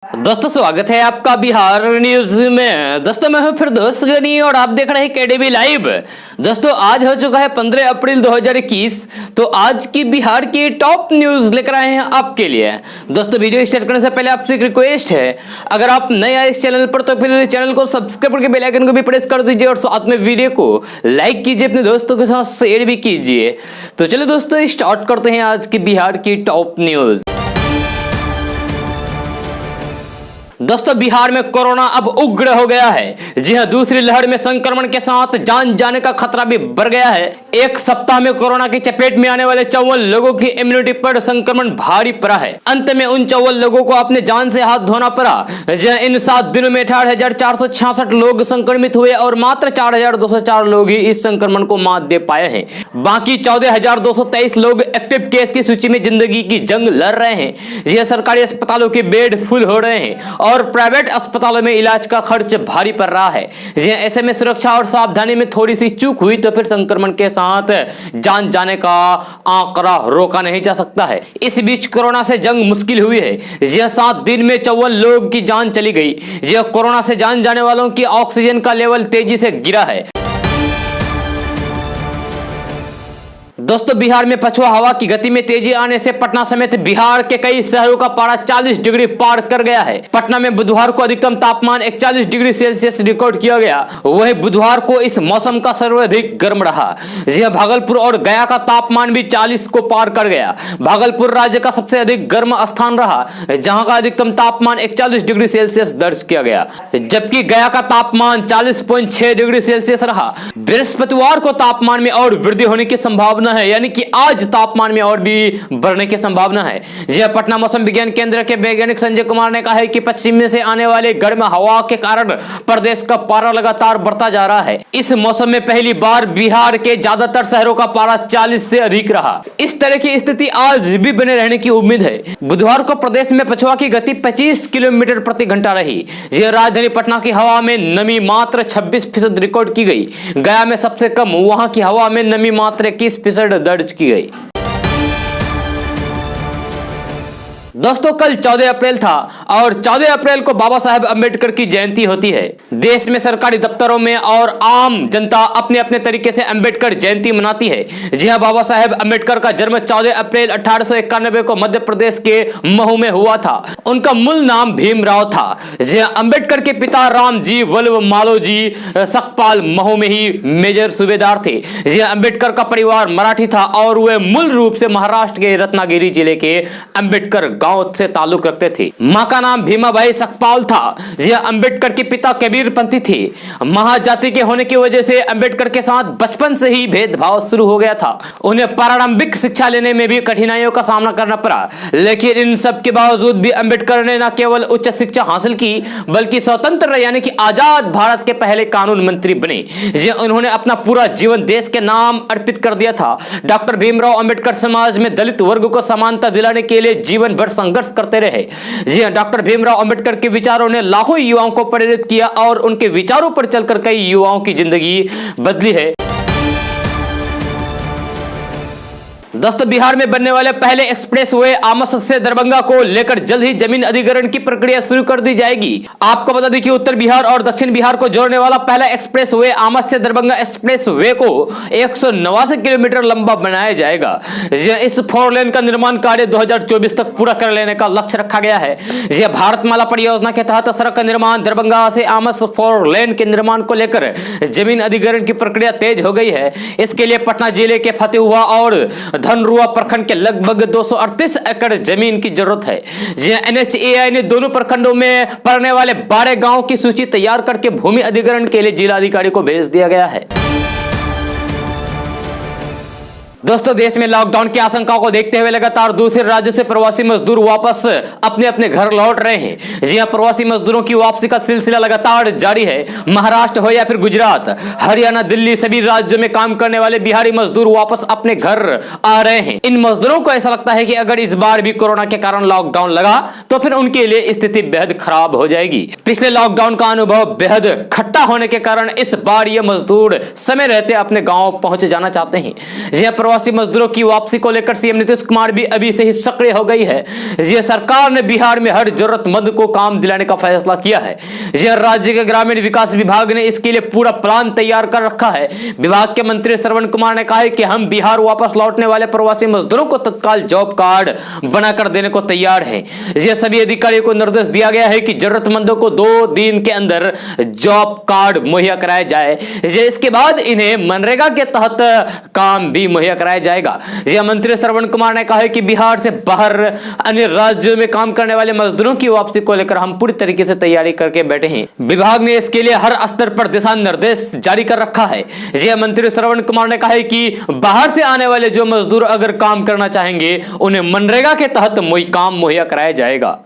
दोस्तों स्वागत है आपका बिहार न्यूज में। दोस्तों मैं हूं फिरदौस गनी और आप देख रहे हैं केडीबी लाइव। दोस्तों आज हो चुका है 15 अप्रैल 2021। तो आज की बिहार की टॉप न्यूज लेकर आए हैं आपके लिए। दोस्तों वीडियो स्टार्ट करने से पहले आपसे एक रिक्वेस्ट है, अगर आप नए आए इस चैनल पर तो फिर चैनल को सब्सक्राइब करके बेल आइकन को भी प्रेस कर दीजिए और साथ में वीडियो को लाइक कीजिए, अपने दोस्तों के साथ शेयर भी कीजिए। तो चलिए दोस्तों स्टार्ट करते हैं आज की बिहार की टॉप न्यूज। दोस्तों बिहार में कोरोना अब उग्र हो गया है। जी हां, दूसरी लहर में संक्रमण के साथ जान जाने का खतरा भी बढ़ गया है। एक सप्ताह में कोरोना की चपेट में आने वाले 54 लोगों की इम्यूनिटी पर संक्रमण भारी पड़ा है। अंत में उन 54 लोगों को अपने जान से हाथ धोना पड़ा। जी हां, इन 7 दिनों में 18,466 लोग संक्रमित हुए और मात्र 4,204 लोग ही इस संक्रमण को मात दे पाए हैं। बाकी 14,223 लोग एक्टिव केस की सूची में जिंदगी की जंग लड़ रहे हैं। जी हां, सरकारी अस्पतालों के बेड फुल हो रहे हैं और प्राइवेट अस्पतालों में इलाज का खर्च भारी पड़ रहा है। जी ऐसे में सुरक्षा और सावधानी में थोड़ी सी चूक हुई तो फिर संक्रमण के साथ जान जाने का आंकड़ा रोका नहीं जा सकता है। इस बीच कोरोना से जंग मुश्किल हुई है। जी 7 दिन में 54 लोग की जान चली गई। जी कोरोना से जान जाने वालों की ऑक्सीजन का लेवल तेजी से गिरा है। दोस्तों बिहार में पछुआ हवा की गति में तेजी आने से पटना समेत बिहार के कई शहरों का पारा 40 डिग्री पार कर गया है। पटना में बुधवार को अधिकतम तापमान 41 डिग्री सेल्सियस रिकॉर्ड किया गया। वहीं बुधवार को इस मौसम का सर्वाधिक गर्म रहा। जी हां, भागलपुर और गया का तापमान भी 40 को पार कर गया। भागलपुर राज्य का सबसे अधिक गर्म स्थान रहा, जहां का अधिकतम तापमान 41 डिग्री सेल्सियस दर्ज किया गया, जबकि गया का तापमान 40.6 डिग्री सेल्सियस रहा। बृहस्पतिवार को तापमान में और वृद्धि होने की संभावना है, यानी कि आज तापमान में और भी बढ़ने की संभावना है। जी पटना मौसम विज्ञान केंद्र के वैज्ञानिक संजय कुमार ने कहा है कि पश्चिम में से आने वाले गर्म हवा के कारण प्रदेश का पारा लगातार बढ़ता जा रहा है। इस मौसम में पहली बार बिहार के ज्यादातर शहरों का पारा 40 से अधिक रहा। इस तरह की स्थिति आज भी बने रहने की उम्मीद है। बुधवार को प्रदेश में पछुआ की गति 25 किलोमीटर प्रति घंटा रही। जी राजधानी पटना की हवा में नमी मात्र 26% रिकॉर्ड की गई। गया में सबसे कम, वहां की हवा में नमी मात्र 21% दर्ज की गई। दोस्तों कल 14 अप्रैल था और 14 अप्रैल को बाबा साहेब अम्बेडकर की जयंती होती है। देश में सरकारी दफ्तरों में और आम जनता अपने अपने तरीके से अम्बेडकर जयंती मनाती है। जी हां, बाबा साहेब अम्बेडकर का जन्म 14 अप्रैल 1891 को मध्य प्रदेश के महू में हुआ था। उनका मूल नाम भीमराव था। जी हां, अम्बेडकर के पिता रामजी वल्लभ मालोजी सकपाल महू में ही मेजर सूबेदार थे। जी हां, अम्बेडकर का परिवार मराठी था और वे मूल रूप से महाराष्ट्र के रत्नागिरी जिले के अम्बेडकर गांव से ताल्लुक रखते थे। मां का नाम भीमाबाई सकपाल था। जी अम्बेडकर के पिता कबीरपंथी थे। महाजाति के होने की वजह से अम्बेडकर के साथ बचपन से ही भेदभाव शुरू हो गया था। उन्हें प्रारंभिक शिक्षा लेने में भी कठिनाइयों का सामना करना पड़ा, लेकिन इन सब के बावजूद भी अम्बेडकर ने न केवल उच्च शिक्षा हासिल की बल्कि स्वतंत्र यानी कि आजाद भारत के पहले कानून मंत्री बने। जी उन्होंने अपना पूरा जीवन देश के नाम अर्पित कर दिया था। डॉक्टर भीमराव अम्बेडकर समाज में दलित वर्ग को समानता दिलाने के लिए जीवन भर संघर्ष करते रहे। जी हां, डॉक्टर भीमराव अंबेडकर के विचारों ने लाखों युवाओं को प्रेरित किया और उनके विचारों पर चलकर कई युवाओं की जिंदगी बदली है। दोस्तों बिहार में बनने वाले पहले एक्सप्रेसवे आमस से दरभंगा को लेकर जल्द ही जमीन अधिग्रहण की प्रक्रिया शुरू कर दी जाएगी। आपको बता दें कि उत्तर बिहार और दक्षिण बिहार को जोड़ने वाला पहला एक्सप्रेसवे आमस से दरभंगा एक्सप्रेसवे को 189 किलोमीटर लंबा बनाया जाएगा। इस 4 लेन का निर्माण कार्य 2024 तक पूरा कर लेने का लक्ष्य रखा गया है। जी भारतमाला परियोजना के तहत सड़क का निर्माण दरभंगा से आमस 4 लेन के निर्माण को लेकर जमीन अधिग्रहण की प्रक्रिया तेज हो गई है। इसके लिए पटना जिले के फतेहुआ और धनरुआ प्रखंड के लगभग 238 एकड़ जमीन की जरूरत है। जी NHAI ने दोनों प्रखंडों में पड़ने वाले 12 गांवों की सूची तैयार करके भूमि अधिग्रहण के लिए जिलाधिकारी को भेज दिया गया है। दोस्तों देश में लॉकडाउन की आशंका को देखते हुए लगातार दूसरे राज्यों से प्रवासी मजदूर वापस अपने अपने घर लौट रहे हैं। जी हां, प्रवासी मजदूरों की वापसी का सिलसिला लगातार जारी है। महाराष्ट्र हो या फिर गुजरात, हरियाणा, दिल्ली, सभी राज्यों में काम करने वाले बिहारी मजदूर वापस अपने घर आ रहे हैं। इन मजदूरों को ऐसा लगता है कि अगर इस बार भी कोरोना के कारण लॉकडाउन लगा तो फिर उनके लिए स्थिति बेहद खराब हो जाएगी। पिछले लॉकडाउन का अनुभव बेहद खट्टा होने के कारण इस बार ये मजदूर समय रहते अपने गाँव पहुंच जाना चाहते हैं। जी हां, प्रवासी मजदूरों की वापसी को लेकर सीएम नीतीश कुमार भी अभी से ही सक्रिय हो गई है। यह सरकार ने बिहार में हर जरूरतमंद को काम दिलाने का फैसला किया है। यह राज्य के ग्रामीण विकास विभाग ने इसके लिए पूरा प्लान तैयार कर रखा है। विभाग के मंत्री श्रवण कुमार ने कहा है कि हम बिहार वापस लौटने वाले प्रवासी मजदूरों को तत्काल जॉब कार्ड बनाकर देने को तैयार हैं। यह सभी अधिकारियों को निर्देश दिया गया है कि जरूरतमंदों को 2 दिन के अंदर जॉब कार्ड मुहैया कराया जाए। इसके बाद इन्हें मनरेगा के तहत काम भी मुहैया कराया जाएगा। यह मंत्री श्रवण कुमार ने कहा है कि बिहार से बाहर अन्य राज्यों में काम करने वाले मजदूरों की वापसी को लेकर हम पूरी तरीके से तैयारी करके बैठे हैं। विभाग ने इसके लिए हर स्तर पर दिशा निर्देश जारी कर रखा है। यह मंत्री श्रवण कुमार ने कहा है कि बाहर से आने वाले जो मजदूर अगर काम करना चाहेंगे उन्हें मनरेगा के तहत काम मुहैया कराया जाएगा।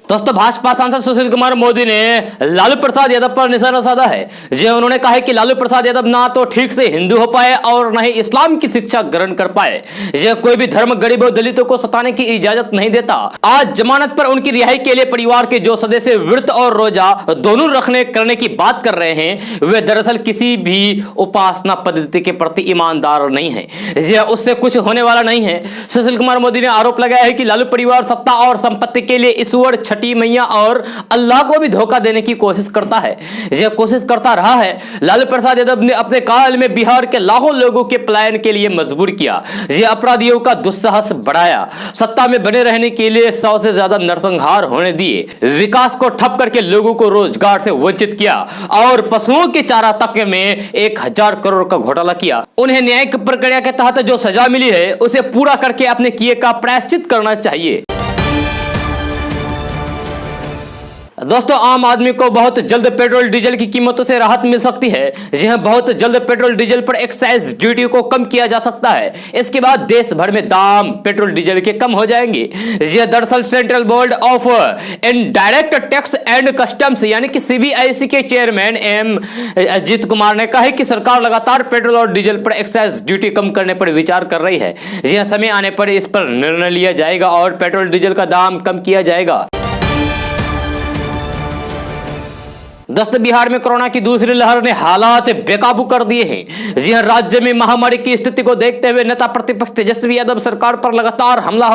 दोस्तों, भाजपा सांसद सुशील कुमार मोदी ने लालू प्रसाद यादव पर निशाना साधा है। जी, उन्होंने कहा है कि लालू प्रसाद यादव ना तो ठीक से हिंदू हो पाए और न ही इस्लाम की शिक्षा ग्रहण कर पाए। यह कोई भी धर्म गरीबों दलितों को सताने की इजाजत नहीं देता। आज जमानत पर उनकी रिहाई के लिए परिवार के जो सदस्य व्रत और रोजा दोनों करने की बात कर रहे हैं, वे दरअसल किसी भी उपासना पद्धति के प्रति ईमानदार नहीं है। यह उससे कुछ होने वाला नहीं है। सुशील कुमार मोदी ने आरोप लगाया है कि लालू परिवार सत्ता और संपत्ति के लिए ईश्वर, छठी मैया और अल्लाह को भी धोखा देने की कोशिश करता है। यह कोशिश करता रहा है। लालू प्रसाद यादव ने अपने काल में बिहार के लाखों लोगों के पलायन के लिए मजबूर किया। यह अपराधियों का दुस्साहस बढ़ाया। सत्ता में बने रहने के लिए 100 से ज्यादा नरसंहार होने दिए। विकास को ठप करके लोगों को रोजगार से वंचित किया और पशुओं के चारा तक में 1000 करोड़ का घोटाला किया। उन्हें न्यायिक प्रक्रिया के तहत जो सजा मिली है उसे पूरा करके अपने किए का प्रायश्चित करना चाहिए। दोस्तों, आम आदमी को बहुत जल्द पेट्रोल डीजल की कीमतों से राहत मिल सकती है। जी हां, बहुत जल्द पेट्रोल डीजल पर एक्साइज ड्यूटी को कम किया जा सकता है। इसके बाद देश भर में दाम पेट्रोल डीजल के कम हो जाएंगे। यह दरअसल central board of indirect tax and customs यानी कि सीबीआईसी के चेयरमैन एम अजीत कुमार ने कहा है कि सरकार लगातार पेट्रोल और डीजल पर एक्साइज ड्यूटी कम करने पर विचार कर रही है। यह समय आने पर इस पर निर्णय लिया जाएगा और पेट्रोल डीजल का दाम कम किया जाएगा। दोस्तों, बिहार में कोरोना की दूसरी लहर ने हालात बेकाबू कर दिए हैं। जी हां, राज्य में महामारी की स्थिति को देखते हुए नेता प्रतिपक्ष तेजस्वी यादव सरकार पर लगातार हमलावर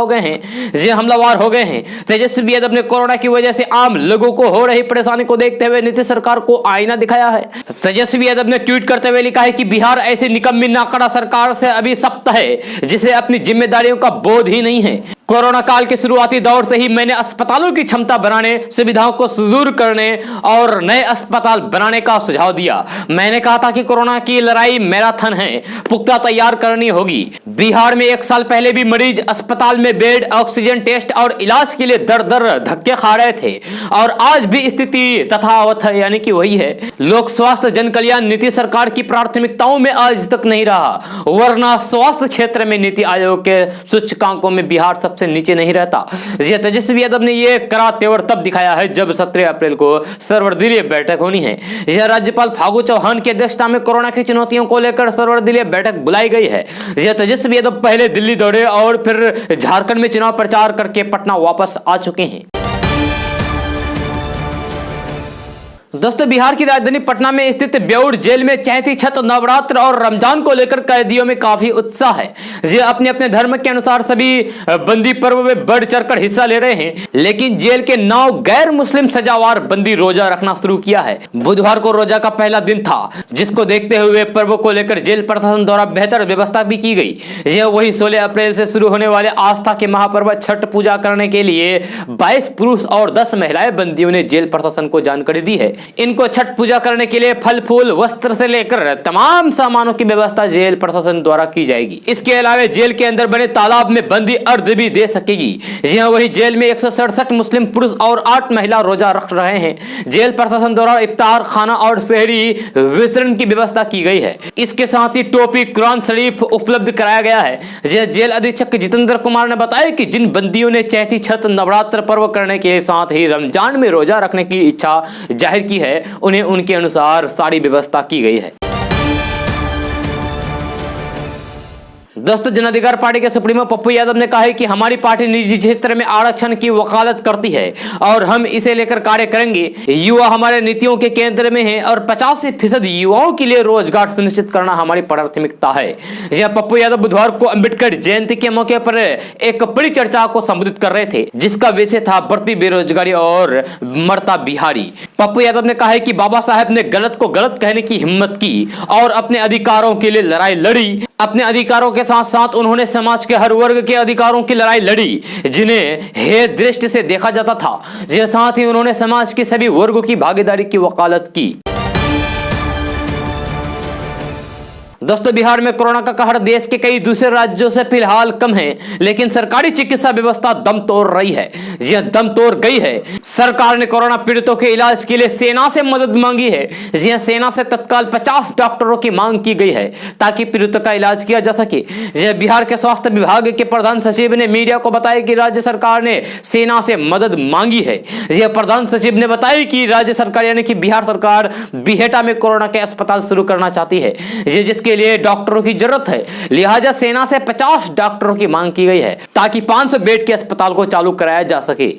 हो गए हैं। तेजस्वी यादव ने कोरोना की वजह से आम लोगों को हो रही परेशानी को देखते हुए नीतीश सरकार को आईना दिखाया है। तेजस्वी यादव ने ट्वीट करते हुए लिखा है कि बिहार ऐसी निकम्मी नाकड़ा सरकार से अभी सख्त है जिसे अपनी जिम्मेदारियों का बोध ही नहीं है। कोरोना काल के शुरुआती दौर से ही मैंने अस्पतालों की क्षमता बढ़ाने, सुविधाओं को सुदूर करने और नए अस्पताल बनाने का सुझाव दिया। मैंने कहा था कि कोरोना की लड़ाई मैराथन है, पुख्ता तैयार करनी होगी। बिहार में 1 साल पहले भी मरीज अस्पताल में बेड, ऑक्सीजन, टेस्ट और इलाज के लिए दर दर धक्के खा रहे थे और आज भी स्थिति तथावत है, यानी कि वही है। लोक स्वास्थ्य जन कल्याण नीति सरकार की प्राथमिकताओं में आज तक नहीं रहा, वरना स्वास्थ्य क्षेत्र में नीति आयोग के सूचकांकों में बिहार सबसे नीचे नहीं रहता। तेजस्वी यादव ने यह कड़ा तेवर तब दिखाया है जब 17 अप्रैल को सर्वदलीय बैठक होनी है। यह राज्यपाल फागू चौहान की अध्यक्षता में कोरोना की चुनौतियों को लेकर सर्वदलीय बैठक बुलाई गई है। यह तेजस्वी यादव पहले दिल्ली दौड़े और फिर झारखंड में चुनाव प्रचार करके पटना वापस आ चुके हैं। दोस्तों, बिहार की राजधानी पटना में स्थित बेउर जेल में चैती छठ, नवरात्र और रमजान को लेकर कैदियों में काफी उत्साह है। ये अपने अपने धर्म के अनुसार सभी बंदी पर्व में बढ़ चढ़कर हिस्सा ले रहे हैं, लेकिन जेल के 9 गैर मुस्लिम सजावार बंदी रोजा रखना शुरू किया है। बुधवार को रोजा का पहला दिन था, जिसको देखते हुए पर्व को लेकर जेल प्रशासन द्वारा बेहतर व्यवस्था भी की गई। यह वही 16 अप्रैल से शुरू होने वाले आस्था के महापर्व छठ पूजा करने के लिए 22 पुरुष और 10 महिलाएं बंदियों ने जेल प्रशासन को जानकारी दी है। इनको छठ पूजा करने के लिए फल फूल, वस्त्र से लेकर तमाम सामानों की व्यवस्था जेल प्रशासन द्वारा की जाएगी। इसके अलावा जेल के अंदर बने तालाब में बंदी अर्घ भी दे सकेगी। यहाँ वही जेल में 167 मुस्लिम पुरुष और 8 महिला रोजा रख रहे हैं। जेल प्रशासन द्वारा इफ्तार, खाना और शहरी वितरण की व्यवस्था की गई है। इसके साथ ही टोपी, कुरान शरीफ उपलब्ध कराया गया है। जेल अधीक्षक जितेंद्र कुमार ने बताया कि जिन बंदियों ने चैती छठ, नवरात्र पर्व करने के साथ ही रमजान में रोजा रखने की इच्छा जाहिर की है, उन्हें उनके अनुसार सारी व्यवस्था की गई है। दोस्तों, जन अधिकार पार्टी के सुप्रीमो पप्पू यादव ने कहा है कि हमारी पार्टी निजी क्षेत्र में आरक्षण की वकालत करती है और हम इसे लेकर कार्य करेंगे। युवा हमारे नीतियों के केंद्र में है और 50% युवाओं के लिए रोजगार सुनिश्चित करना हमारी प्राथमिकता है। यह पप्पू यादव बुधवार को अंबेडकर जयंती के मौके पर एक बड़ी चर्चा को संबोधित कर रहे थे, जिसका विषय था बढ़ती बेरोजगारी और मरता बिहारी। पप्पू यादव ने कहा है कि बाबा साहेब ने गलत को गलत कहने की हिम्मत की और अपने अधिकारों के लिए लड़ाई लड़ी। अपने अधिकारों के साथ साथ उन्होंने समाज के हर वर्ग के अधिकारों की लड़ाई लड़ी जिन्हें हेय दृष्टि से देखा जाता था। साथ ही उन्होंने समाज के सभी वर्गों की भागीदारी की वकालत की। दोस्तों, बिहार में कोरोना का कहर देश के कई दूसरे राज्यों से फिलहाल कम है, लेकिन सरकारी चिकित्सा व्यवस्था दम तोड़ रही है। यह दम तोड़ गई है। सरकार ने कोरोना पीड़ितों के इलाज के लिए सेना से मदद मांगी है। यह सेना से तत्काल 50 डॉक्टरों की मांग की गई है ताकि पीड़ितों का इलाज किया जा सके। यह बिहार के स्वास्थ्य विभाग के प्रधान सचिव ने मीडिया को बताया कि राज्य सरकार ने सेना से मदद मांगी है। यह प्रधान सचिव ने बताया कि राज्य सरकार यानी कि बिहार सरकार बिहेटा में कोरोना के अस्पताल शुरू करना चाहती है, जिसके लिए डॉक्टरों की जरूरत है। लिहाजा सेना से 50 डॉक्टरों की मांग की गई है ताकि 500 बेड के अस्पताल को चालू कराया जा सके।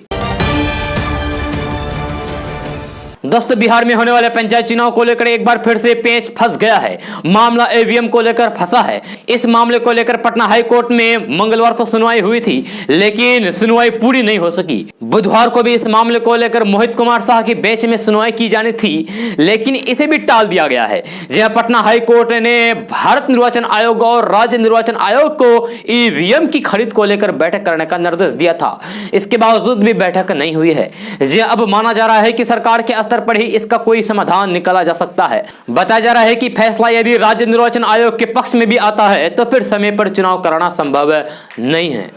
दोस्तों, बिहार में होने वाले पंचायत चुनाव को लेकर एक बार फिर से पेच फंस गया है। मामला ईवीएम को लेकर फंसा है। इस मामले को लेकर पटना हाई कोर्ट में मंगलवार को सुनवाई हुई थी, लेकिन सुनवाई पूरी नहीं हो सकी। बुधवार को भी इस मामले को लेकर मोहित कुमार शाह की बेंच में सुनवाई की जानी थी, लेकिन इसे भी टाल दिया गया है। जहां पटना हाई कोर्ट ने भारत निर्वाचन आयोग और राज्य निर्वाचन आयोग को ईवीएम की खरीद को लेकर बैठक करने का निर्देश दिया था। इसके बावजूद भी बैठक नहीं हुई है। अब माना जा रहा है कि सरकार के स्तर पर ही इसका कोई समाधान निकाला जा सकता है। बताया जा रहा है कि फैसला यदि राज्य निर्वाचन आयोग के पक्ष में भी आता है तो फिर समय पर चुनाव कराना संभव नहीं है।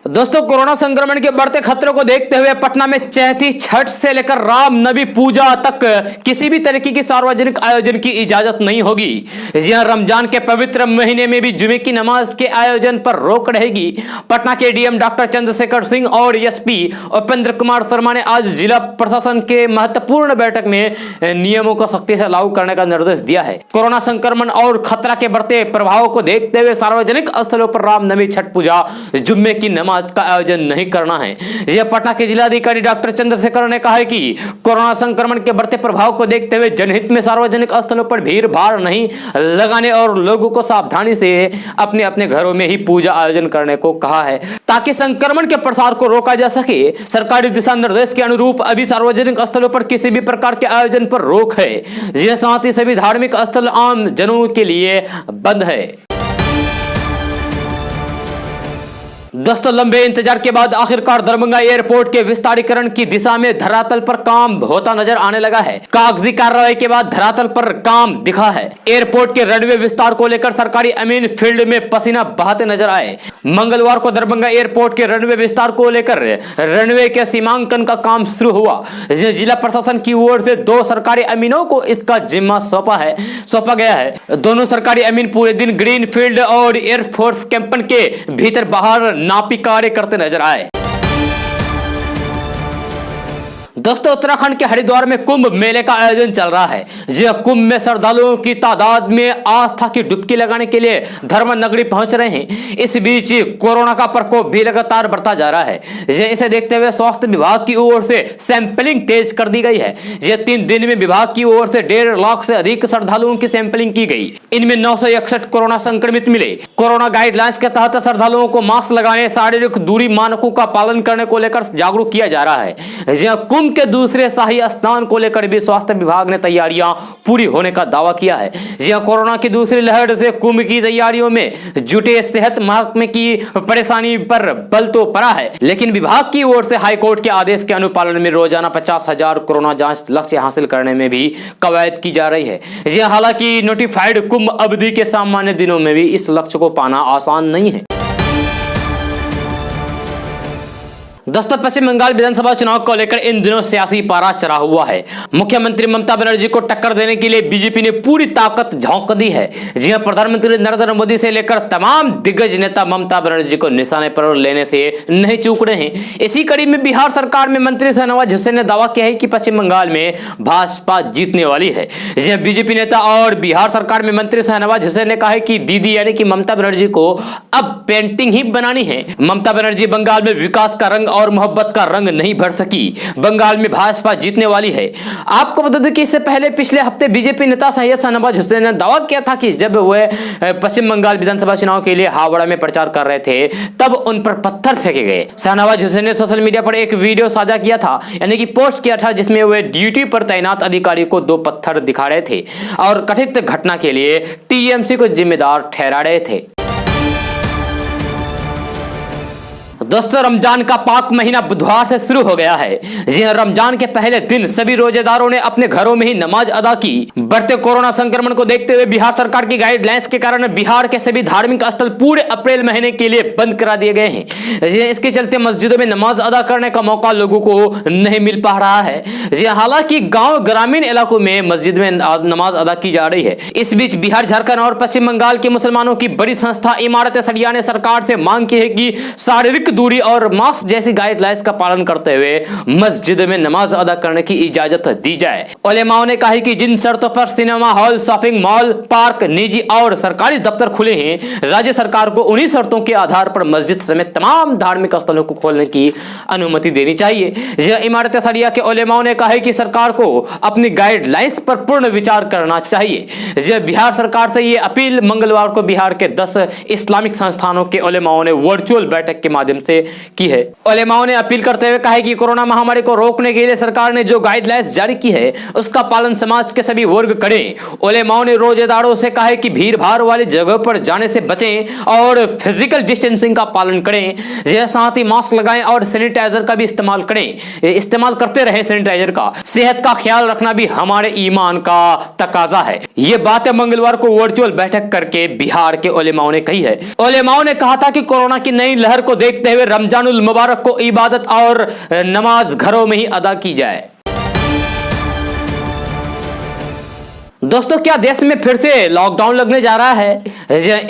दोस्तों, कोरोना संक्रमण के बढ़ते खतरे को देखते हुए पटना में चैती छठ से लेकर रामनवमी पूजा तक किसी भी तरीके की सार्वजनिक आयोजन की इजाजत नहीं होगी। यहां रमजान के पवित्र महीने में भी जुमे की नमाज के आयोजन पर रोक रहेगी। पटना के डीएम डॉक्टर चंद्रशेखर सिंह और एसपी उपेंद्र कुमार शर्मा ने आज जिला प्रशासन के महत्वपूर्ण बैठक में नियमों को सख्ती से लागू करने का निर्देश दिया है। कोरोना संक्रमण और खतरा के बढ़ते प्रभाव को देखते हुए सार्वजनिक स्थलों पर रामनवमी, छठ पूजा, जुम्मे की नमाज का आयोजन नहीं करना है। यह पटना के जिलाधिकारी डॉक्टर चंद्रशेखर ने कहा है कि कोरोना संक्रमण के बढ़ते प्रभाव को देखते हुए जनहित में सार्वजनिक स्थलों पर भीड़ भाड़ नहीं लगाने और लोगों को सावधानी से अपने अपने घरों में ही पूजा आयोजन करने को कहा है ताकि संक्रमण के प्रसार को रोका जा सके। सरकारी दिशा निर्देश के अनुरूप अभी सार्वजनिक स्थलों पर किसी भी प्रकार के आयोजन पर रोक है। यह साथ ही सभी धार्मिक स्थल आम जनों के लिए बंद है। दोस्तों, लंबे इंतजार के बाद आखिरकार दरभंगा एयरपोर्ट के विस्तारीकरण की दिशा में धरातल पर काम होता नजर आने लगा है। कागजी कार्रवाई के बाद धरातल पर काम दिखा है। एयरपोर्ट के रनवे विस्तार को लेकर सरकारी अमीन फील्ड में पसीना बहाते नजर आए। मंगलवार को दरभंगा एयरपोर्ट के रनवे विस्तार को लेकर रनवे के सीमांकन का काम शुरू हुआ। जिला प्रशासन की ओर से 2 सरकारी अमीनों को इसका जिम्मा सौंपा गया है। दोनों सरकारी अमीन पूरे दिन ग्रीन फील्ड और एयरफोर्स कैंपन के भीतर बाहर नापी कार्य करते नजर आए। दोस्तों, उत्तराखंड के हरिद्वार में कुंभ मेले का आयोजन चल रहा है। यह कुंभ में श्रद्धालुओं की तादाद में आस्था की डुबकी लगाने के लिए धर्म नगरी पहुंच रहे हैं। इस बीच कोरोना का प्रकोप भी लगातार बढ़ता जा रहा है। इसे देखते हुए स्वास्थ्य विभाग की ओर से सैंपलिंग तेज कर दी गई है। यह 3 दिन में विभाग की ओर से 1.5 लाख से अधिक श्रद्धालुओं की सैंपलिंग की गई। इनमें 961 कोरोना संक्रमित मिले। कोरोना गाइडलाइंस के तहत श्रद्धालुओं को मास्क लगाने, शारीरिक दूरी मानकों का पालन करने को लेकर जागरूक किया जा रहा है। यह कुंभ के दूसरे शाही स्नान को लेकर भी स्वास्थ्य विभाग ने तैयारियां पूरी होने का दावा किया है। यह कोरोना की दूसरी लहर से कुंभ की तैयारियों में जुटे सेहत महकमे की परेशानी पर बल तो पड़ा है, लेकिन विभाग की ओर से हाईकोर्ट के आदेश के अनुपालन में रोजाना 50,000 कोरोना जांच लक्ष्य हासिल करने में भी कवायद की जा रही है। यह हालांकि नोटिफाइड कुंभ अवधि के सामान्य दिनों में भी इस लक्ष्य को पाना आसान नहीं है। दोस्तों, पश्चिम बंगाल विधानसभा चुनाव को लेकर इन दिनों सियासी पारा चढ़ा हुआ है। मुख्यमंत्री ममता बनर्जी को टक्कर देने के लिए बीजेपी ने पूरी ताकत झोंक दी है। जी हां, प्रधानमंत्री नरेंद्र मोदी से लेकर तमाम दिग्गज नेता ममता बनर्जी को निशाने पर लेने से नहीं चूक रहे हैं। इसी कड़ी में बिहार सरकार में मंत्री शाहनवाज हुसैन ने दावा किया है कि पश्चिम बंगाल में भाजपा जीतने वाली है। जी हां, बीजेपी नेता और बिहार सरकार में मंत्री शाहनवाज हुसैन ने कहा है कि दीदी यानी कि ममता बनर्जी को अब पेंटिंग ही बनानी है। ममता बनर्जी बंगाल में विकास का रंग और मोहब्बत का रंग नहीं भर सकी। बंगाल में भाजपा जीतने वाली है। आपको बता दें कि इससे पहले पिछले हफ्ते बीजेपी नेता सैयद शाहनवाज हुसैन ने दावा किया था कि जब वे पश्चिम बंगाल विधानसभा चुनाव के लिए हावड़ा में प्रचार कर रहे थे तब उन पर पत्थर फेंके गए। शाहनवाज हुसैन ने सोशल मीडिया पर एक वीडियो साझा किया था, यानी कि पोस्ट किया था, जिसमें वे ड्यूटी पर तैनात अधिकारी को 2 पत्थर दिखा रहे थे और कथित घटना के लिए टीएमसी को जिम्मेदार ठहरा रहे थे। दोस्तों, रमजान का पाक महीना बुधवार से शुरू हो गया है। जी हां, रमजान के पहले दिन सभी रोजेदारों ने अपने घरों में ही नमाज अदा की। बढ़ते कोरोना संक्रमण को देखते हुए बिहार सरकार की गाइडलाइंस के कारण बिहार के सभी धार्मिक स्थल पूरे अप्रैल महीने के लिए बंद करा दिए गए हैं। इसके चलते मस्जिदों में नमाज अदा करने का मौका लोगों को नहीं मिल पा रहा है। जी हां, हालांकि गाँव ग्रामीण इलाकों में मस्जिद में नमाज अदा की जा रही है। इस बीच बिहार, झारखंड और पश्चिम बंगाल के मुसलमानों की बड़ी संस्था इमारत-ए-शरिया ने सरकार से मांग की है कि शारीरिक दूरी और मास्क जैसी गाइडलाइंस का पालन करते हुए मस्जिद में नमाज अदा करने की इजाजत दी जाए। उलेमाओं ने कहा है कि जिन शर्तों पर cinema hall, shopping mall, park, निजी और सरकारी दफ्तर खुले हैं, राज्य सरकार को उन्हीं शर्तों के आधार पर मस्जिद समेत तमाम धार्मिक स्थलों को खोलने की अनुमति देनी चाहिए। इमारत-ए-शरिया के उलेमाओं ने कहा है कि सरकार को अपनी गाइडलाइंस पर पूर्ण विचार करना चाहिए। बिहार सरकार से यह अपील मंगलवार को बिहार के 10 इस्लामिक संस्थानों के उलेमाओं ने वर्चुअल बैठक के माध्यम से की है। उलेमाओं ने अपील करते हुए कहा है कि कोरोना महामारी को रोकने के लिए सरकार ने जो गाइडलाइंस जारी की है उसका पालन समाज के सभी वर्ग करें। उलेमाओं ने रोजेदारों से कहा है कि भीड़ भाड़ वाली जगह पर जाने से बचें और फिजिकल डिस्टेंसिंग का पालन करें। साथ ही मास्क लगाएं और सैनिटाइजर का भी इस्तेमाल करें। इस्तेमाल करते रहें सैनिटाइजर का। सेहत का ख्याल रखना भी हमारे ईमान का तकाजा है। ये बातें मंगलवार को वर्चुअल बैठक करके बिहार के उलेमाओं ने कही है। उलेमाओं ने कहा था कि कोरोना की नई लहर को देखते हुए रमजानुल मुबारक को इबादत और नमाज घरों में ही अदा की जाए। दोस्तों, क्या देश में फिर से लॉकडाउन लगने जा रहा है?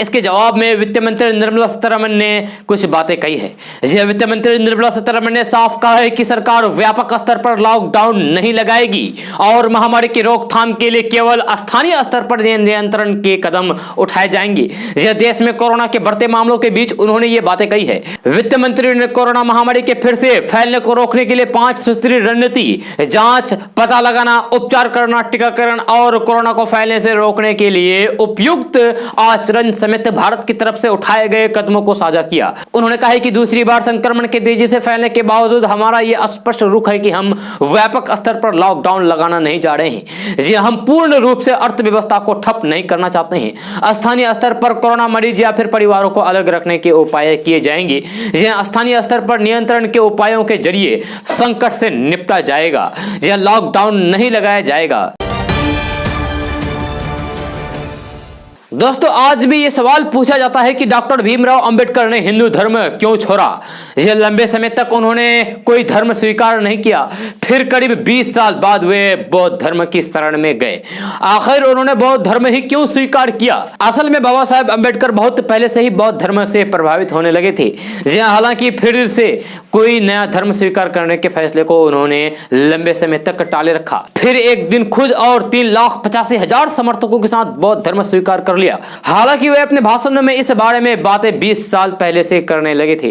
इसके जवाब में वित्त मंत्री निर्मला सीतारमण ने कुछ बातें कही है। वित्त मंत्री निर्मला सीतारमण ने साफ कहा है कि सरकार व्यापक स्तर पर लॉकडाउन नहीं लगाएगी और महामारी की रोकथाम के लिए केवल स्थानीय स्तर पर नियंत्रण के कदम उठाए जाएंगे। देश में कोरोना के बढ़ते मामलों के बीच उन्होंने ये बातें कही है। वित्त मंत्री ने कोरोना महामारी के फिर से फैलने को रोकने के लिए 5 सूत्रीय रणनीति, जांच, पता लगाना, उपचार करना, टीकाकरण और कोरोना को फैलने से रोकने के लिए उपयुक्त आचरण समेत भारत की तरफ से उठाए गए कदमों को साझा किया। उन्होंने कहा कि दूसरी बार संक्रमण के तेजी से फैलने के बावजूद हमारा यह स्पष्ट रुख है कि हम व्यापक स्तर पर लॉकडाउन लगाना नहीं जा रहे हैं। हम पूर्ण रूप से अर्थव्यवस्था को ठप नहीं करना चाहते हैं। स्थानीय स्तर पर कोरोना मरीज या फिर परिवारों को अलग रखने के उपाय किए जाएंगे। स्थानीय स्तर पर नियंत्रण के उपायों के जरिए संकट से निपटा जाएगा। लॉकडाउन नहीं लगाया जाएगा। दोस्तों, आज भी ये सवाल पूछा जाता है कि डॉक्टर भीमराव अंबेडकर ने हिंदू धर्म क्यों छोड़ा। लंबे समय तक उन्होंने कोई धर्म स्वीकार नहीं किया, फिर करीब 20 साल बाद वे बौद्ध धर्म की शरण में गए। आखिर उन्होंने बौद्ध धर्म ही क्यों स्वीकार किया? असल में बाबा साहेब अंबेडकर बहुत पहले से ही बौद्ध धर्म से प्रभावित होने लगे थे। हालांकि फिर से कोई नया धर्म स्वीकार करने के फैसले को उन्होंने लंबे समय तक टाले रखा। फिर एक दिन खुद और 3,85,000 समर्थकों के साथ बौद्ध धर्म स्वीकार कर लिया। हालांकि वे अपने भाषण में इस बारे में बातें 20 साल पहले से करने लगे थे।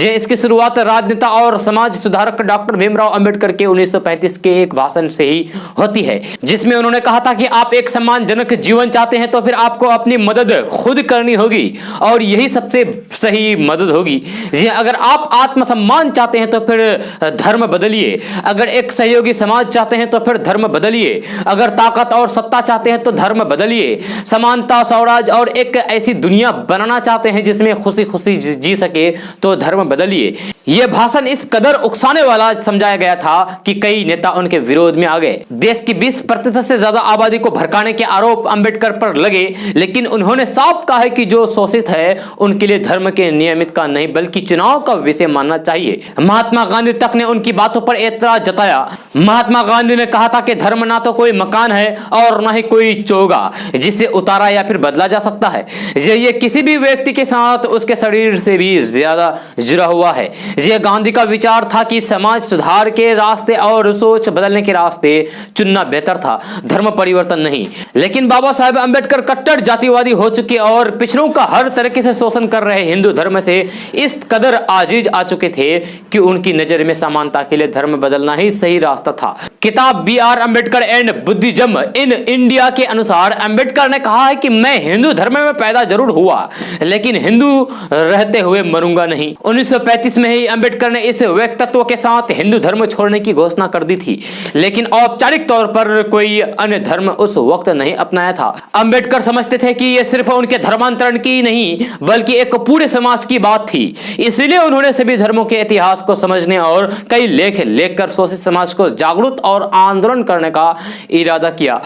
इसकी शुरुआत राजनेता और समाज सुधारक डॉक्टर भीमराव अंबेडकर के 1935 के एक भाषण से ही होती है, जिसमें उन्होंने कहा था कि आप एक सम्मानजनक जीवन चाहते हैं तो फिर आपको अपनी मदद खुद करनी होगी और यही सबसे सही मदद होगी। अगर आप आत्मसम्मान चाहते हैं तो फिर धर्म बदलिए। अगर एक सहयोगी समाज चाहते हैं तो फिर धर्म बदलिए। अगर ताकत और सत्ता चाहते हैं तो धर्म बदलिए। समानता, स्वराज और एक ऐसी दुनिया बनाना चाहते हैं जिसमें खुशी खुशी जी सके तो धर्म बदलिए। यह भाषण इस कदर उकसाने वाला समझाया गया था कि कई नेता उनके विरोध में आ गए। देश की 20% से ज्यादा आबादी को भड़काने के आरोप अंबेडकर पर लगे, लेकिन उन्होंने साफ कहा है कि जो शोषित है उनके लिए धर्म के नियमित का नहीं बल्कि चुनाव का विषय मानना चाहिए। महात्मा गांधी तक ने उनकी बातों पर एतराज जताया। महात्मा गांधी ने कहा था कि धर्म ना तो कोई मकान है और ना ही कोई चोगा जिसे उतारा या फिर बदला जा सकता है। ये किसी भी व्यक्ति के साथ उसके शरीर से भी ज्यादा जुड़ा हुआ है। यह गांधी का विचार था कि समाज सुधार के रास्ते और सोच बदलने के रास्ते चुनना बेहतर था, धर्म परिवर्तन नहीं। लेकिन बाबा साहेब अम्बेडकर कट्टर जातिवादी हो चुके और पिछड़ों का हर तरीके से शोषण कर रहे हिंदू धर्म से इस कदर आजीज आ चुके थे कि उनकी नजर में समानता के लिए धर्म बदलना ही सही रास्ता था। किताब B.R. Ambedkar and Buddhism in India के अनुसार अम्बेडकर ने कहा है कि मैं हिंदू धर्म में पैदा जरूर हुआ लेकिन हिंदू रहते हुए मरूंगा नहीं। 1935 में ही अम्बेडकर ने इस व्यक्तित्व के साथ हिंदू धर्म छोड़ने की घोषणा कर दी थी, लेकिन औपचारिक तौर पर कोई अन्य धर्म उस वक्त नहीं अपनाया था। अम्बेडकर समझते थे कि यह सिर्फ उनके धर्मांतरण की नहीं बल्कि एक पूरे समाज की बात थी। इसलिए उन्होंने सभी धर्मों के इतिहास को समझने और कई लेख लिखकर शोषित समाज को जागरूक और आंदोलन करने का इरादा किया।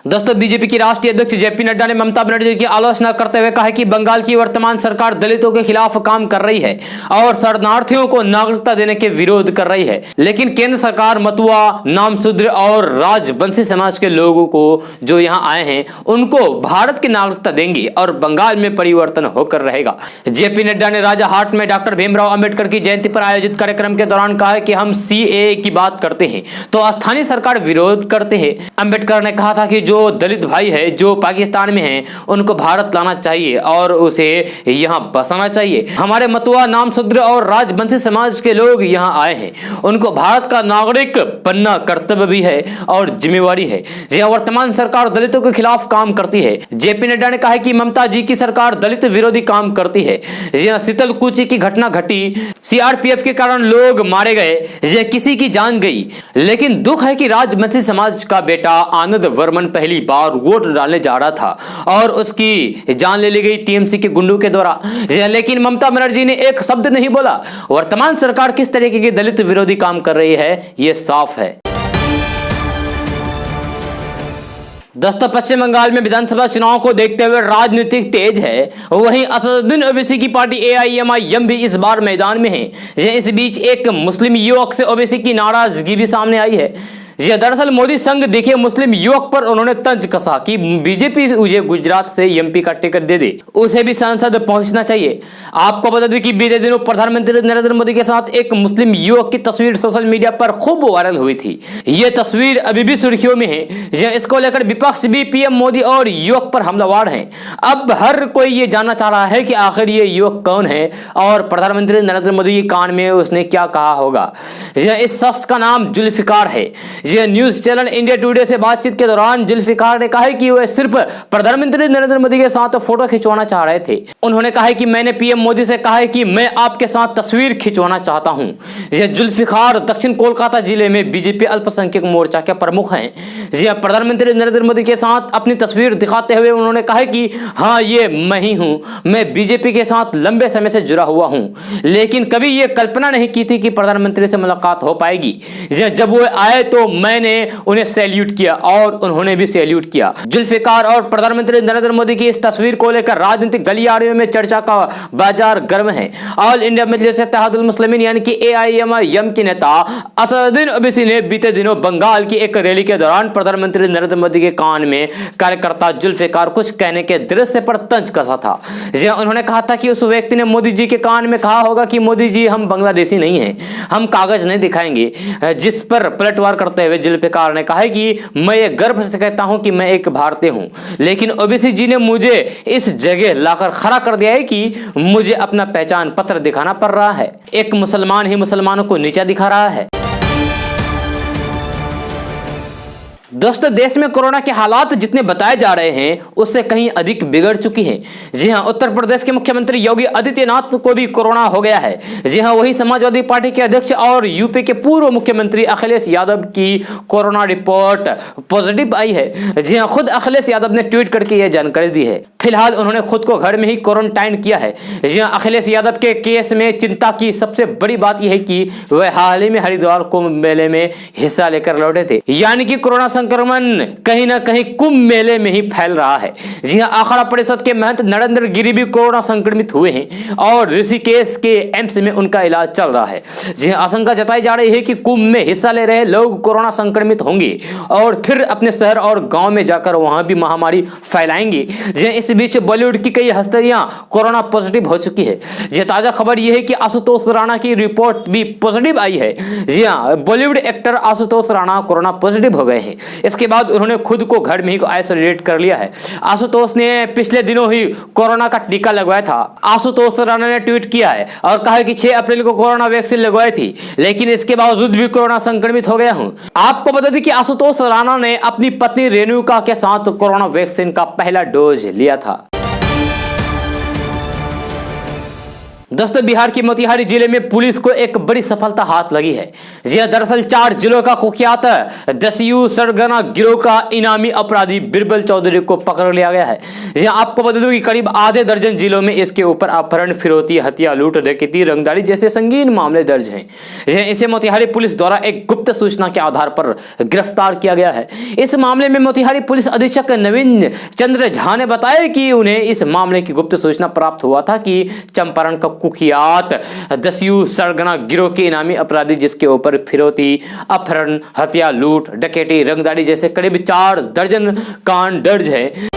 दोस्तों, बीजेपी की राष्ट्रीय अध्यक्ष जेपी नड्डा ने ममता बनर्जी की आलोचना करते हुए कहा कि बंगाल की वर्तमान सरकार दलितों के खिलाफ काम कर रही है और शरणार्थियों को नागरिकता देने के विरोध कर रही है, लेकिन केंद्र सरकार मतुआ, नामशूद्र और राजवंशी समाज के लोगों को जो यहाँ आए हैं उनको भारत की नागरिकता देंगी और बंगाल में परिवर्तन होकर रहेगा। जेपी नड्डा ने राजाहाट में डॉक्टर भीमराव अम्बेडकर की जयंती पर आयोजित कार्यक्रम के दौरान कहा कि हम CAA की बात करते हैं तो स्थानीय सरकार विरोध करते हैं। अम्बेडकर ने कहा था कि जो दलित भाई है जो पाकिस्तान में हैं उनको भारत लाना चाहिए और उसे यहाँ बसाना चाहिए। हमारे मतुआ, नामशूद्र और राजवंशी समाज के लोग यहाँ आए हैं, उनको भारत का नागरिक बनना कर्तव्य भी है और जिम्मेवारी है। यह वर्तमान सरकार दलितों के खिलाफ काम करती है। जेपी नड्डा ने कहा कि ममता जी की सरकार दलित विरोधी काम करती है। यह शीतलकुची की घटना घटी, CRPF के कारण लोग मारे गए, यह किसी की जान गई, लेकिन दुख है कि राजवंशी समाज का बेटा आनंद वर्मन पहली बार वोट डालने जा रहा था और उसकी जान ले ली गई TMC के गुंडों के द्वारा। लेकिन ममता बनर्जी ने एक शब्द नहीं बोला। वर्तमान सरकार किस तरीके की दलित विरोधी काम कर रही है यह साफ है। दोस्तों, पश्चिम बंगाल में विधानसभा चुनाव को देखते हुए राजनीतिक तेज है। वहीं असदुद्दीन ओवैसी की पार्टी AIMIM भी इस बार मैदान में है। इस बीच एक मुस्लिम युवक से ओवैसी की नाराजगी भी सामने आई है। यह दरअसल मोदी संग दिखे मुस्लिम युवक पर उन्होंने तंज कसा कि बीजेपी मुझे गुजरात से MP का टिकट दे दे, उसे भी संसद पहुंचना चाहिए। आपको बता दें कि बीते दिनों प्रधानमंत्री नरेंद्र मोदी के साथ एक मुस्लिम युवक की तस्वीर सोशल मीडिया पर खूब वायरल हुई थी। यह तस्वीर अभी भी सुर्खियों में है। इसको लेकर विपक्ष भी PM मोदी और युवक पर हमलावर है। अब हर कोई ये जानना चाह रहा है कि आखिर ये युवक कौन है और प्रधानमंत्री नरेंद्र मोदी के कान में उसने क्या कहा होगा। इस शख्स का नाम जुल्फिकार है। यह न्यूज चैनल इंडिया टुडे से बातचीत के दौरान जुल्फिकार ने कहा कि वह सिर्फ प्रधानमंत्री नरेंद्र मोदी के साथ फोटो खिंचवाना चाह रहे थे। उन्होंने कहा कि मैंने PM मोदी से कहा है कि मैं आपके साथ तस्वीर खिंचवाना चाहता हूं। यह जुल्फिकार दक्षिण कोलकाता जिले में बीजेपी अल्पसंख्यक मोर्चा के प्रमुख हैं। यह प्रधानमंत्री नरेंद्र मोदी के साथ अपनी तस्वीर दिखाते हुए उन्होंने कहा कि हाँ, ये मैं ही हूं। मैं बीजेपी के साथ लंबे समय से जुड़ा हुआ हूं, लेकिन कभी ये कल्पना नहीं की थी कि प्रधानमंत्री से मुलाकात हो पाएगी। जब वो आए तो मैंने उन्हें सैल्यूट किया और उन्होंने भी सैल्यूट किया। जुल्फिकार और प्रधानमंत्री नरेंद्र मोदी की इस तस्वीर को लेकर राजनीतिक गलियारियों में चर्चा का बाजार गर्म है। ऑल इंडिया मजलिस इत्तेहादुल मुस्लिमीन यानी कि AIMIM के नेता असदुद्दीन ओवैसी ने बीते दिनों बंगाल की एक रैली के दौरान प्रधानमंत्री नरेंद्र मोदी के कान में कार्यकर्ता जुल्फिकार कुछ कहने के दृश्य पर तंज कसा था। उन्होंने कहा था कि उस व्यक्ति ने मोदी जी के कान में कहा होगा कि मोदी जी, हम बांग्लादेशी नहीं हैं, हम कागज नहीं दिखाएंगे। जिस पर पलटवार करते हुए जुल्फिकार ने कहा कि मैं ये गर्व से कहता हूं कि मैं एक भारतीय हूं, लेकिन ओवैसी जी ने मुझे इस जगह लाकर खड़ा कर दिया है कि मुझे अपना पहचान पत्र दिखाना पड़ रहा है। एक मुसलमान ही मुसलमानों को नीचा दिखा रहा है। दोस्तों, देश में कोरोना के हालात जितने बताए जा रहे हैं उससे कहीं अधिक बिगड़ चुकी हैं। जी हां, उत्तर प्रदेश के मुख्यमंत्री योगी आदित्यनाथ को भी कोरोना हो गया है। जी हां, वही समाजवादी पार्टी के अध्यक्ष और यूपी के पूर्व मुख्यमंत्री अखिलेश यादव की कोरोना रिपोर्ट पॉजिटिव आई है। जी हां, खुद अखिलेश यादव ने ट्वीट करके यह जानकारी दी है। फिलहाल उन्होंने खुद को घर में ही क्वारंटाइन किया है। जी हां, अखिलेश यादव के केस में चिंता की सबसे बड़ी बात यह है कि वह हाल ही में हरिद्वार कुंभ मेले में हिस्सा लेकर लौटे थे, यानी कि कोरोना संक्रमण कहीं ना कहीं कुंभ मेले में ही फैल रहा है। जी हां, अखाड़ा परिषद के महंत नरेंद्र गिरी भी कोरोना संक्रमित हुए हैं और ऋषिकेश के एम्स में उनका इलाज चल रहा है। जी हां, आशंका जताई जा रही है कि कुंभ में हिस्सा ले रहे लोग कोरोना संक्रमित होंगे और फिर अपने शहर और गांव में जाकर वहां भी महामारी फैलाएंगे। जी हां, इस बीच बॉलीवुड की कई हस्तियां कोरोना पॉजिटिव हो चुकी है। जी, ताजा खबर यह है कि आशुतोष राणा की रिपोर्ट भी पॉजिटिव आई है। जी हां, Bollywood actor Ashutosh Rana corona positive हो गए हैं। इसके बाद उन्होंने खुद को घर में ही आइसोलेट कर लिया है। आशुतोष ने पिछले दिनों ही कोरोना का टीका लगवाया था। आशुतोष राणा ने ट्वीट किया है और कहा कि 6 अप्रैल को कोरोना वैक्सीन लगवाई थी, लेकिन इसके बावजूद भी कोरोना संक्रमित हो गया हूं। आपको बता दें कि आशुतोष राणा ने अपनी पत्नी रेणुका के साथ कोरोना वैक्सीन का पहला डोज लिया था। दोस्तों, बिहार के मोतिहारी जिले में पुलिस को एक बड़ी सफलता हाथ लगी है। जी हां, दरअसल 4 जिलों का कुख्यात दस्यु सरगना गिरोह का इनामी अपराधी बिरबल चौधरी को पकड़ लिया गया है। जी हां, आपको बता दूं कि करीब आधे दर्जन जिलों में इसके ऊपर अपहरण, फिरौती, हत्या, लूट, डकैती, रंगदारी जैसे संगीन मामले दर्ज हैं। जी हां, इसे मोतिहारी पुलिस द्वारा एक गुप्त सूचना के आधार पर गिरफ्तार किया गया है। इस मामले में मोतिहारी पुलिस अधीक्षक नवीन चंद्र झा ने बताया कि उन्हें इस मामले की गुप्त सूचना प्राप्त हुआ था कि चंपारण का कुख्यात दस्यु सरगना गिरोह के इनामी अपराधी, जिसके ऊपर फिरौती, अपहरण, हत्या, लूट, डकैती, रंगदारी जैसे करीब 4 दर्जन कांड दर्ज है।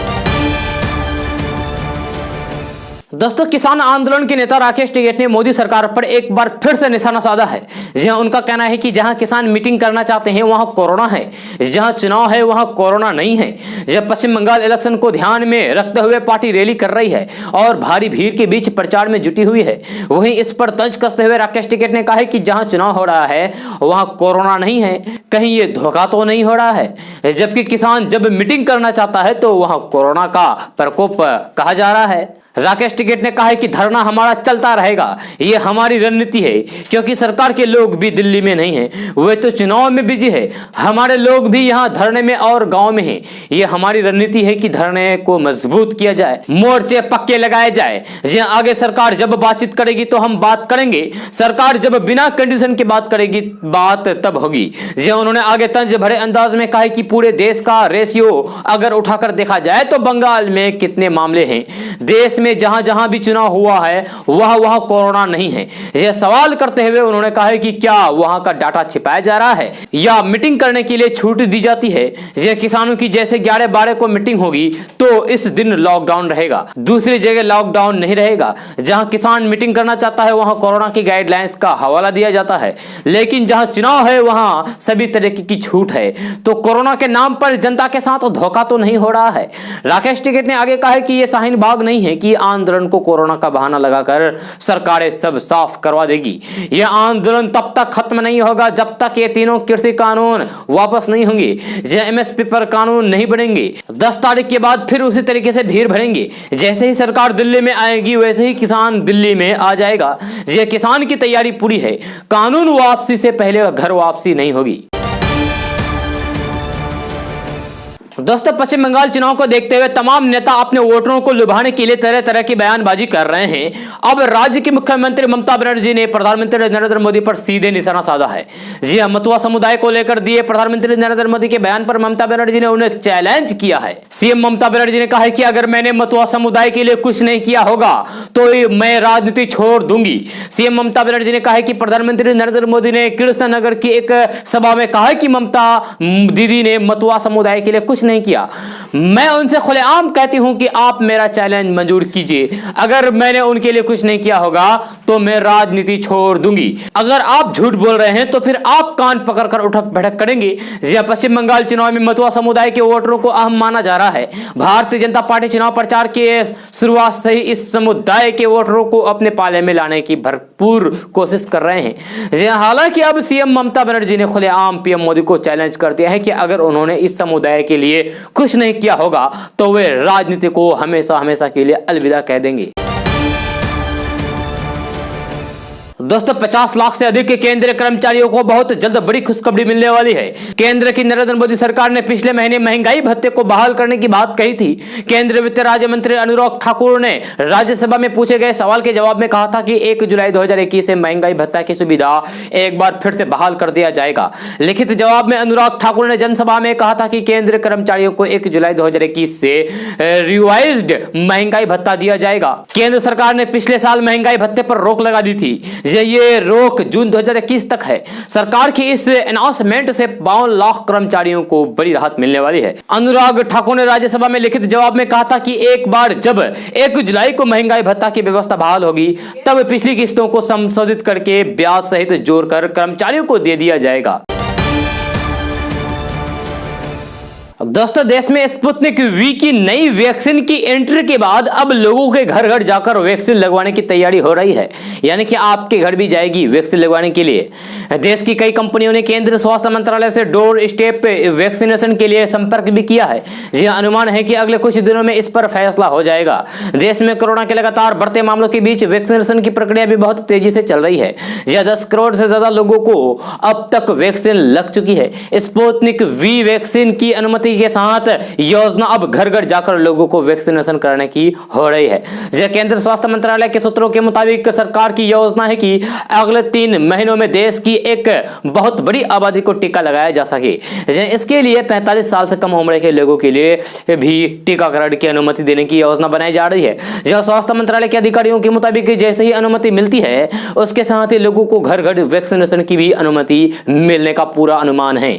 दोस्तों, किसान आंदोलन के नेता राकेश टिकैत ने मोदी सरकार पर एक बार फिर से निशाना साधा है। जी हां, उनका कहना है कि जहां किसान मीटिंग करना चाहते हैं वहां कोरोना है, जहां चुनाव है वहां कोरोना नहीं है। जब पश्चिम बंगाल इलेक्शन को ध्यान में रखते हुए पार्टी रैली कर रही है और भारी भीड़ के बीच प्रचार में जुटी हुई है, वहीं इस पर तंज कसते हुए राकेश टिकैत ने कहा है कि जहां चुनाव हो रहा है वहां कोरोना नहीं है, कहीं ये धोखा तो नहीं हो रहा है। जबकि किसान जब मीटिंग करना चाहता है तो वहां कोरोना का प्रकोप कहा जा रहा है। राकेश टिकैत ने कहा है कि धरना हमारा चलता रहेगा, ये हमारी रणनीति है, क्योंकि सरकार के लोग भी दिल्ली में नहीं हैं, वे तो चुनाव में बिजी है। हमारे लोग भी यहाँ धरने में और गांव में हैं। ये हमारी रणनीति है कि धरने को मजबूत किया जाए, मोर्चे पक्के लगाए जाए। जी आगे सरकार जब बातचीत करेगी तो हम बात करेंगे, सरकार जब बिना कंडीशन के बात करेगी बात तब होगी। जी उन्होंने आगे तंज भरे अंदाज में कहा कि पूरे देश का रेशियो अगर उठाकर देखा जाए तो बंगाल में कितने मामले हैं, देश में जहां जहां भी चुनाव हुआ है वहां वहां कोरोना नहीं है। यह सवाल करते हुए उन्होंने कहा है कि क्या वहां का डाटा छिपाया जा रहा है या मीटिंग करने के लिए छूट दी जाती है। यह किसानों की जैसे 11-12 को मीटिंग होगी तो इस दिन लॉकडाउन रहेगा, दूसरी जगह लॉकडाउन नहीं रहेगा। जहां किसान मीटिंग करना चाहता है वहां कोरोना की गाइडलाइंस का हवाला दिया जाता है, लेकिन जहां चुनाव है वहां सभी तरह की छूट है। तो कोरोना के नाम पर जनता के साथ धोखा तो नहीं हो रहा है। राकेश टिकैत ने आगे कहा है कि यह शाहीन बाग नहीं है कि आंदोलन को कोरोना का बहाना लगाकर सरकारें सब साफ करवा देगी। यह आंदोलन तब तक खत्म नहीं होगा जब तक ये तीनों कृषि कानून वापस नहीं होंगे, एमएसपी पर कानून नहीं बनेंगे। 10 तारीख के बाद फिर उसी तरीके से भीड़ भरेंगे। जैसे ही सरकार दिल्ली में आएगी वैसे ही किसान दिल्ली में आ जाएगा। यह किसान की तैयारी पूरी है, कानून वापसी से पहले घर वापसी नहीं होगी। दोस्तों, पश्चिम बंगाल चुनाव को देखते हुए तमाम नेता अपने वोटरों को लुभाने के लिए तरह तरह की बयानबाजी कर रहे हैं। अब राज्य की मुख्यमंत्री ममता बनर्जी ने प्रधानमंत्री नरेंद्र मोदी पर सीधे निशाना साधा है। जी हां, मतुआ समुदाय को लेकर दिए प्रधानमंत्री नरेंद्र मोदी के बयान पर ममता बनर्जी ने उन्हें चैलेंज किया है। सीएम ममता बनर्जी ने कहा है कि अगर मैंने मतुआ समुदाय के लिए कुछ नहीं किया होगा तो मैं राजनीति छोड़ दूंगी। सीएम ममता बनर्जी ने कहा है कि प्रधानमंत्री नरेंद्र मोदी ने कृष्णनगर की एक सभा में कहा कि ममता दीदी ने मतुआ समुदाय के लिए कुछ नहीं किया। मैं उनसे खुलेआम कहती हूं कि आप मेरा चैलेंज मंजूर कीजिए, अगर मैंने उनके लिए कुछ नहीं किया होगा तो मैं राजनीति छोड़ दूंगी। अगर आप झूठ बोल रहे हैं तो फिर आप कान पकड़कर उठक बैठक करेंगे। जी पश्चिम बंगाल चुनाव में मतुआ समुदाय के वोटरों को अहम माना जा रहा है। भारतीय जनता पार्टी चुनाव प्रचार के शुरुआत से ही इस समुदाय के वोटरों को अपने पाले में लाने की भरपूर कोशिश कर रहे हैं। हालांकि अब सीएम ममता बनर्जी ने खुलेआम पीएम मोदी को चैलेंज कर दिया है कि अगर उन्होंने इस समुदाय के लिए कुछ नहीं किया होगा तो वे राजनीति को हमेशा हमेशा के लिए अलविदा कह देंगे। दोस्तों 50 लाख से अधिक के केंद्रीय कर्मचारियों को बहुत जल्द बड़ी खुशखबरी मिलने वाली है। केंद्र की नरेंद्र मोदी सरकार ने पिछले महीने महंगाई भत्ते को बहाल करने की बात कही थी। केंद्रीय वित्त राज्य मंत्री अनुराग ठाकुर ने राज्यसभा में पूछे गए सवाल के जवाब में कहा था कि 1 जुलाई 2021 से महंगाई भत्ता की सुविधा एक बार फिर से बहाल कर दिया जाएगा। लिखित जवाब में अनुराग ठाकुर ने जनसभा में कहा था कि केंद्रीय कर्मचारियों को 1 जुलाई 2021 से रिवाइज्ड महंगाई भत्ता दिया जाएगा। केंद्र सरकार ने पिछले साल महंगाई भत्ते पर रोक लगा दी थी। ये रोक जून 2021 तक है। सरकार की इस अनाउंसमेंट से 52 लाख कर्मचारियों को बड़ी राहत मिलने वाली है। अनुराग ठाकुर ने राज्यसभा में लिखित जवाब में कहा था कि एक बार जब 1 जुलाई को महंगाई भत्ता की व्यवस्था बहाल होगी तब पिछली किस्तों को संशोधित करके ब्याज सहित जोड़कर कर्मचारियों को दे दिया जाएगा। दोस्तों देश में स्पुतनिक वी की नई वैक्सीन की एंट्री के बाद अब लोगों के घर घर जाकर वैक्सीन लगवाने की तैयारी हो रही है, यानी कि आपके घर भी जाएगी वैक्सीन लगवाने के लिए। देश की कई कंपनियों ने केंद्रीय स्वास्थ्य मंत्रालय से डोर स्टेप वैक्सीनेशन के लिए संपर्क भी किया है। यह अनुमान है कि अगले कुछ दिनों में इस पर फैसला हो जाएगा। देश में कोरोना के लगातार बढ़ते मामलों के बीच वैक्सीनेशन की प्रक्रिया भी बहुत तेजी से चल रही है। यह 10 करोड़ से ज्यादा लोगों को अब तक वैक्सीन लग चुकी है। स्पुतनिक वी वैक्सीन की अनुमति के साथ योजना अब घर घर जाकर लोगों को वैक्सीनेशन कराने की हो रही है। यह केंद्र स्वास्थ्य मंत्रालय के सूत्रों के मुताबिक सरकार की योजना है कि अगले 3 महीनों में देश की एक बहुत बड़ी आबादी को टीका लगाया जा सके। इसके लिए 45 साल से कम उम्र के लोगों के लिए भी टीकाकरण की अनुमति देने की योजना बनाई जा रही है। यह स्वास्थ्य मंत्रालय के अधिकारियों के मुताबिक जैसे ही अनुमति मिलती है उसके साथ ही लोगों को घर घर वैक्सीनेशन की भी अनुमति मिलने का पूरा अनुमान है।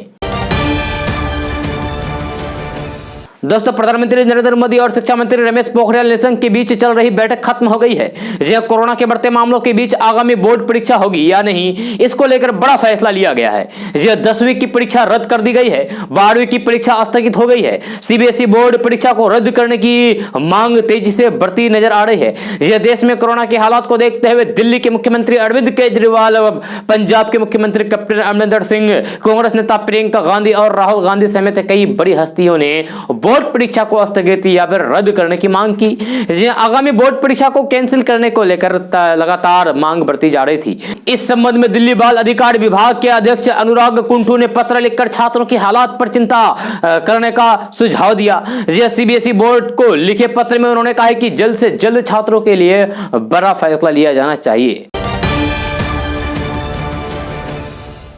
दोस्तों प्रधानमंत्री नरेंद्र मोदी और शिक्षा मंत्री रमेश पोखरियाल निशंक के बीच चल रही बैठक खत्म हो गई है। यह कोरोना के बढ़ते मामलों के बीच आगामी बोर्ड परीक्षा होगी या नहीं, इसको लेकर बड़ा फैसला लिया गया है। यह 10वीं की परीक्षा रद्द कर दी गई है। 12वीं की परीक्षा स्थगित हो गई है। सीबीएसई बोर्ड परीक्षा को रद्द करने की मांग तेजी से बढ़ती नजर आ रही है। यह देश में कोरोना के हालात को देखते हुए दिल्ली के मुख्यमंत्री अरविंद केजरीवाल, पंजाब के मुख्यमंत्री कैप्टन अमरिंदर सिंह, कांग्रेस नेता प्रियंका गांधी और राहुल गांधी समेत कई बड़ी हस्तियों ने बोर्ड परीक्षा को स्थगित या फिर रद्द करने की मांग की। आगामी बोर्ड परीक्षा को कैंसिल करने को लेकर लगातार मांग बढ़ती जा रही थी। इस संबंध में दिल्ली बाल अधिकार विभाग के अध्यक्ष अनुराग कुंटू ने पत्र लिखकर छात्रों की हालात पर चिंता करने का सुझाव दिया। सीबीएसई बोर्ड को लिखे पत्र में उन्होंने कहा है कि जल्द से जल्द छात्रों के लिए बड़ा फैसला लिया जाना चाहिए।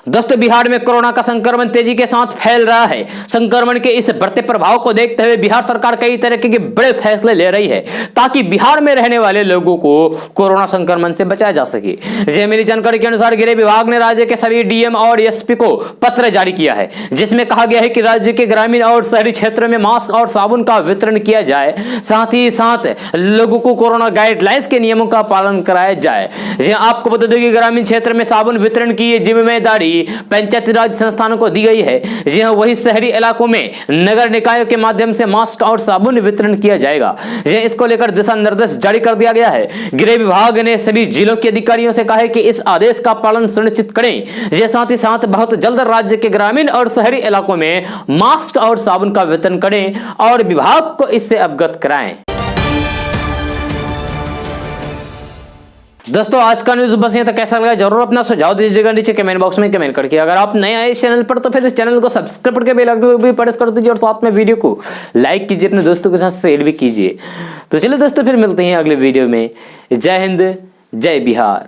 दोस्तों बिहार में कोरोना का संक्रमण तेजी के साथ फैल रहा है। संक्रमण के इस बढ़ते प्रभाव को देखते हुए बिहार सरकार कई तरह के बड़े फैसले ले रही है ताकि बिहार में रहने वाले लोगों को कोरोना संक्रमण से बचाया जा सके। यह मिली जानकारी के अनुसार गृह विभाग ने राज्य के सभी डीएम और एसपी को पत्र जारी किया है, जिसमें कहा गया है कि राज्य के ग्रामीण और शहरी क्षेत्रों में मास्क और साबुन का वितरण किया जाए, साथ ही साथ लोगों को कोरोना गाइडलाइंस के नियमों का पालन कराया जाए। आपको बता दें कि ग्रामीण क्षेत्र में साबुन वितरण की जिम्मेदारी पंचायती राज संस्थानों को दी गई है। जी हां, वही शहरी इलाकों में नगर निकायों के माध्यम से मास्क और साबुन वितरण किया जाएगा। इसको लेकर दिशा निर्देश जारी कर दिया गया है। गृह विभाग ने सभी जिलों के अधिकारियों से कहा है कि इस आदेश का पालन सुनिश्चित करें। साथ ही साथ बहुत जल्द राज्य के ग्रामीण और शहरी इलाकों में मास्क और साबुन का वितरण करें और विभाग को इससे अवगत कराएं। दोस्तों आज का न्यूज़ बस यहाँ तक। कैसा लगा जरूर अपना सुझाव दीजिएगा नीचे कमेंट बॉक्स में कमेंट करके। अगर आप नए आए इस चैनल पर तो फिर इस चैनल को सब्सक्राइब करके बेल आइकन भी प्रेस कर दीजिए और साथ में वीडियो को लाइक कीजिए, अपने दोस्तों के साथ शेयर भी कीजिए। तो चलिए दोस्तों फिर मिलते हैं अगले वीडियो में। जय हिंद, जय बिहार।